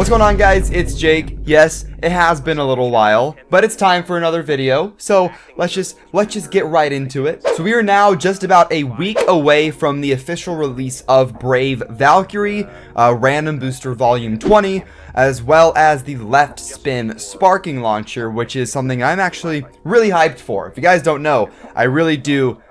What's going on, guys? It's Jake. Yes, it has been a little while, but it's time for another video. So let's just get right into it. So we are now just about a week away from the official release of Brave Valkyrie, Random Booster Volume 20, as well as the left spin sparking launcher, which is something I'm actually really hyped for. If you guys don't know, I really do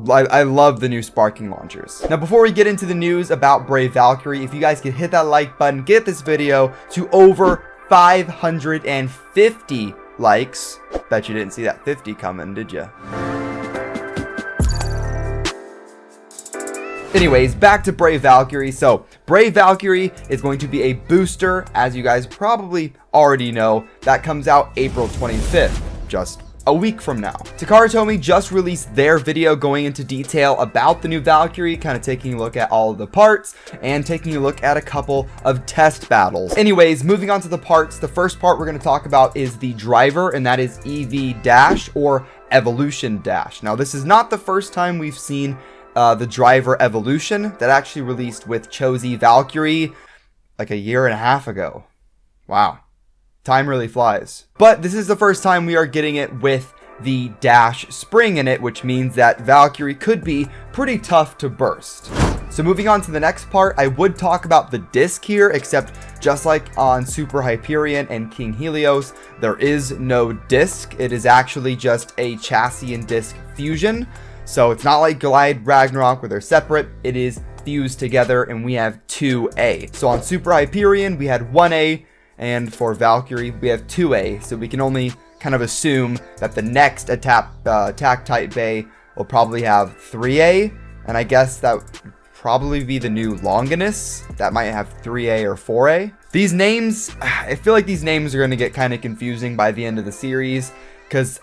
I love the new sparking launchers. Now, before we get into the news about Brave Valkyrie, if you guys could hit that like button, get this video to over 550 likes. Bet you didn't see that 50 coming, did you? Anyways, back to Brave Valkyrie. So, Brave Valkyrie is going to be a booster, as you guys probably already know. That comes out April 25th, just a week from now. Takara Tomy just released their video going into detail about the new Valkyrie, kind of taking a look at all of the parts and taking a look at a couple of test battles. Anyways, moving on to the parts, the first part we're going to talk about is the driver, and that is EV Dash or Evolution Dash. Now, this is not the first time we've seen the driver evolution. That actually released with Chozy Valkyrie like a year and a half ago. Wow. Time really flies. But this is the first time we are getting it with the dash spring in it, which means that Valkyrie could be pretty tough to burst. So moving on to the next part, I would talk about the disc here, except just like on Super Hyperion and King Helios, there is no disc. It is actually just a chassis and disc fusion. So it's not like Glide Ragnarok where they're separate. It is fused together, and we have 2A. So on Super Hyperion, we had 1A, and for Valkyrie, we have 2A, so we can only kind of assume that the next attack type bay will probably have 3A, and I guess that would probably be the new Longinus. That might have 3A or 4A. These names, I feel like these names are going to get kind of confusing by the end of the series, because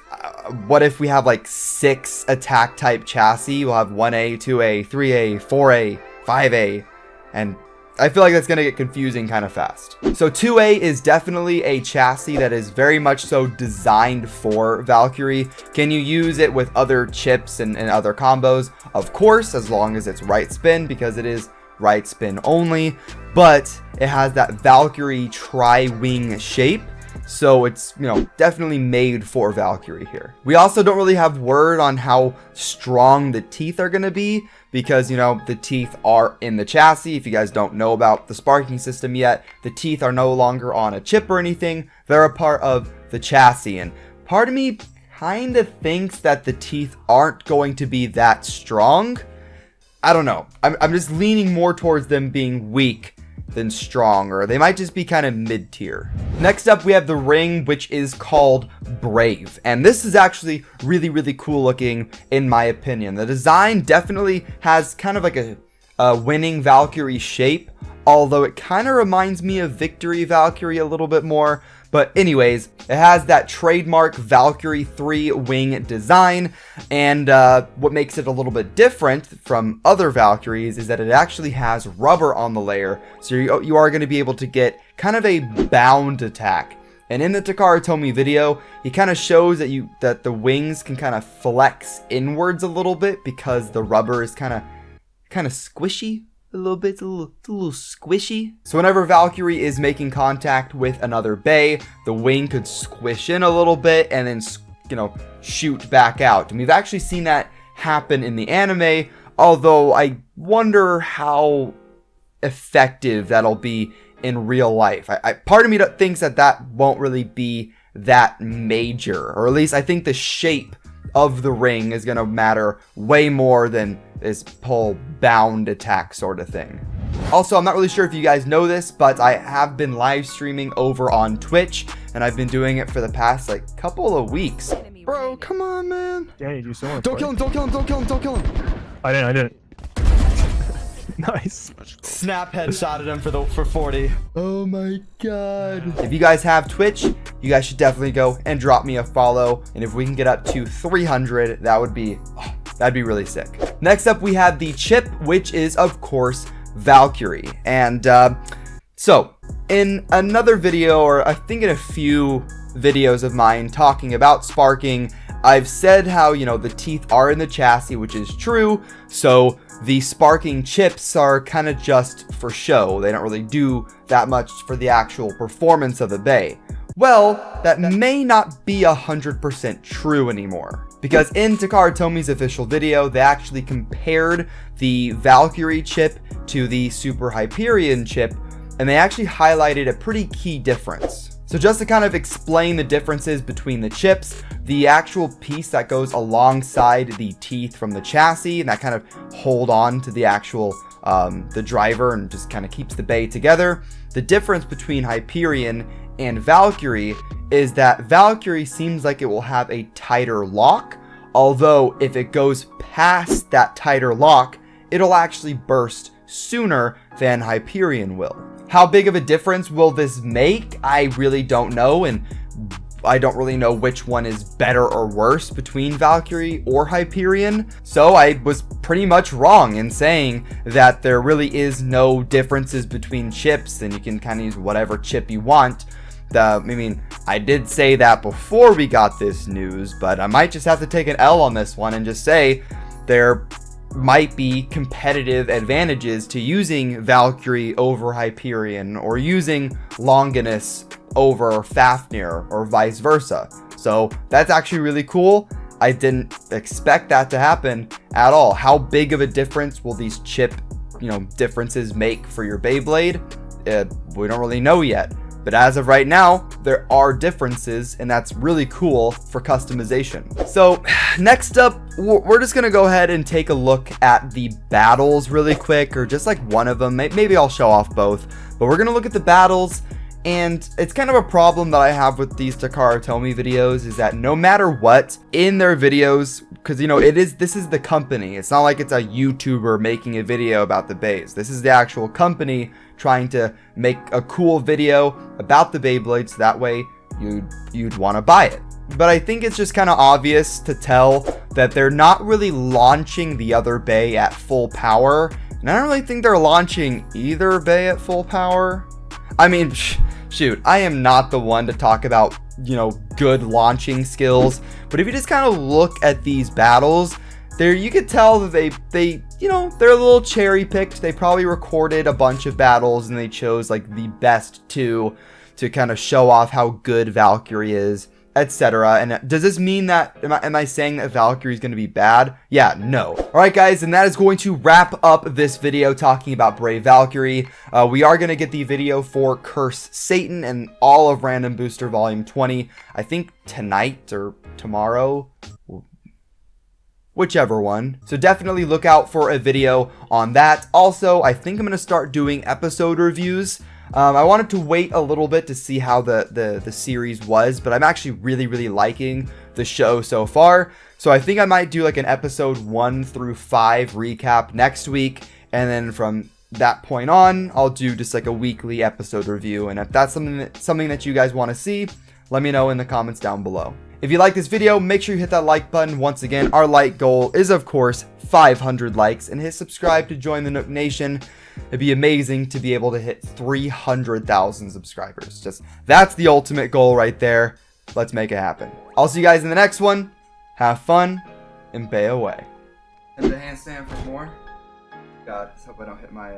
what if we have like 6 attack type chassis? We'll have 1A, 2A, 3A, 4A, 5A, and I feel like that's going to get confusing kind of fast. So 2A is definitely a chassis that is very much so designed for Valkyrie. Can you use it with other chips and other combos? Of course, as long as it's right spin, because it is right spin only. But it has that Valkyrie tri-wing shape. So it's, you know, definitely made for Valkyrie here. We also don't really have word on how strong the teeth are going to be, because, you know, the teeth are in the chassis. If you guys don't know about the sparking system yet, the teeth are no longer on a chip or anything. They're a part of the chassis. And part of me kind of thinks that the teeth aren't going to be that strong. I don't know. I'm just leaning more towards them being weak than strong, or they might just be kind of mid-tier. Next up, we have the ring, which is called Brave, and this is actually really cool looking in my opinion. The design definitely has kind of like a winning Valkyrie shape, although it kind of reminds me of Victory Valkyrie a little bit more. But anyways, it has that trademark Valkyrie 3-wing design, and what makes it a little bit different from other Valkyries is that it actually has rubber on the layer, so you are going to be able to get kind of a bound attack. And in the Takara Tomy video, he kind of shows that the wings can kind of flex inwards a little bit because the rubber is kind of squishy. A little bit, it's a little squishy. So whenever Valkyrie is making contact with another bay, the wing could squish in a little bit and then, you know, shoot back out. And we've actually seen that happen in the anime, although I wonder how effective that'll be in real life. Part of me thinks that won't really be that major, or at least I think the shape of the ring is going to matter way more than this pull bound attack sort of thing. Also, I'm not really sure if you guys know this, but I have been live streaming over on Twitch, and I've been doing it for the past like couple of weeks. Bro, come on, man. Danny, do so much. Don't kill him, don't kill him, don't kill him, don't kill him. I didn't. Nice. Snap headshotted him for 40. Oh my god. If you guys have Twitch, you guys should definitely go and drop me a follow. And if we can get up to 300, that would be, that'd be really sick. Next up, we have the chip, which is, of course, Valkyrie. And so in another video, or I think in a few videos of mine talking about sparking, I've said how, you know, the teeth are in the chassis, which is true. So the sparking chips are kind of just for show. They don't really do that much for the actual performance of the bay. Well, that may not be 100% true anymore, because in Takara Tomi's official video, they actually compared the Valkyrie chip to the Super Hyperion chip, and they actually highlighted a pretty key difference. So just to kind of explain the differences between the chips, the actual piece that goes alongside the teeth from the chassis and that kind of hold on to the actual the driver and just kind of keeps the bay together. The difference between Hyperion and Valkyrie is that Valkyrie seems like it will have a tighter lock, although if it goes past that tighter lock, it'll actually burst sooner than Hyperion will. How big of a difference will this make? I really don't know, and I don't really know which one is better or worse between Valkyrie or Hyperion. So I was pretty much wrong in saying that there really is no differences between chips, and you can kind of use whatever chip you want. I mean, I did say that before we got this news, but I might just have to take an L on this one and just say there might be competitive advantages to using Valkyrie over Hyperion, or using Longinus over Fafnir, or vice versa. So that's actually really cool. I didn't expect that to happen at all. How big of a difference will these chip, differences make for your Beyblade? We don't really know yet. But as of right now, there are differences, and that's really cool for customization. So next up, we're just gonna go ahead and take a look at the battles really quick, or just like one of them. Maybe I'll show off both, but we're gonna look at the battles. And it's kind of a problem that I have with these Takara Tomy videos, is that no matter what in their videos, because this is the company. It's not like it's a YouTuber making a video about the bays. This is the actual company trying to make a cool video about the Beyblade, so that way you'd want to buy it. But I think it's just kind of obvious to tell that they're not really launching the other bay at full power, and I don't really think they're launching either bay at full power. I mean, shoot, I am not the one to talk about, good launching skills, but if you just kind of look at these battles, you could tell that they're a little cherry picked. They probably recorded a bunch of battles and they chose like the best two to kind of show off how good Valkyrie is, etc. And does this mean that, am I saying that Valkyrie is going to be bad? Yeah, no. Alright guys, and that is going to wrap up this video talking about Brave Valkyrie. We are going to get the video for Curse Satan and all of Random Booster Volume 20, I think tonight or tomorrow, whichever one. So definitely look out for a video on that. Also, I think I'm going to start doing episode reviews. I wanted to wait a little bit to see how the series was, but I'm actually really liking the show so far. So I think I might do like an episode 1 through 5 recap next week, and then from that point on, I'll do just like a weekly episode review. And if that's something that you guys want to see, let me know in the comments down below. If you like this video, make sure you hit that like button. Once again, our like goal is of course 500 likes, and hit subscribe to join the Nook Nation. It'd be amazing to be able to hit 300,000 subscribers. That's the ultimate goal right there. Let's make it happen. I'll see you guys in the next one. Have fun and bay away. And the handstand for more. God, let's hope I don't hit my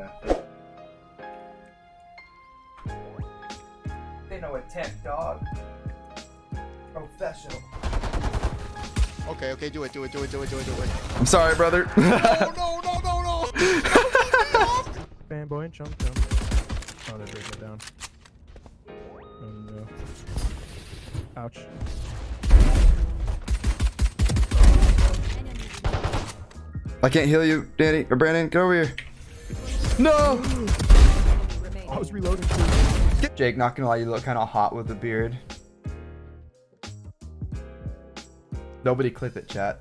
Ain't no attempt, dog. Professional. Okay, do it. I'm sorry, brother. No. Fanboy and chump. Oh, they're breaking it down. Oh no. Ouch. I can't heal you, Danny or Brandon. Get over here. No! I was reloading too. Jake, not gonna lie, you look kind of hot with the beard. Nobody clip it, chat.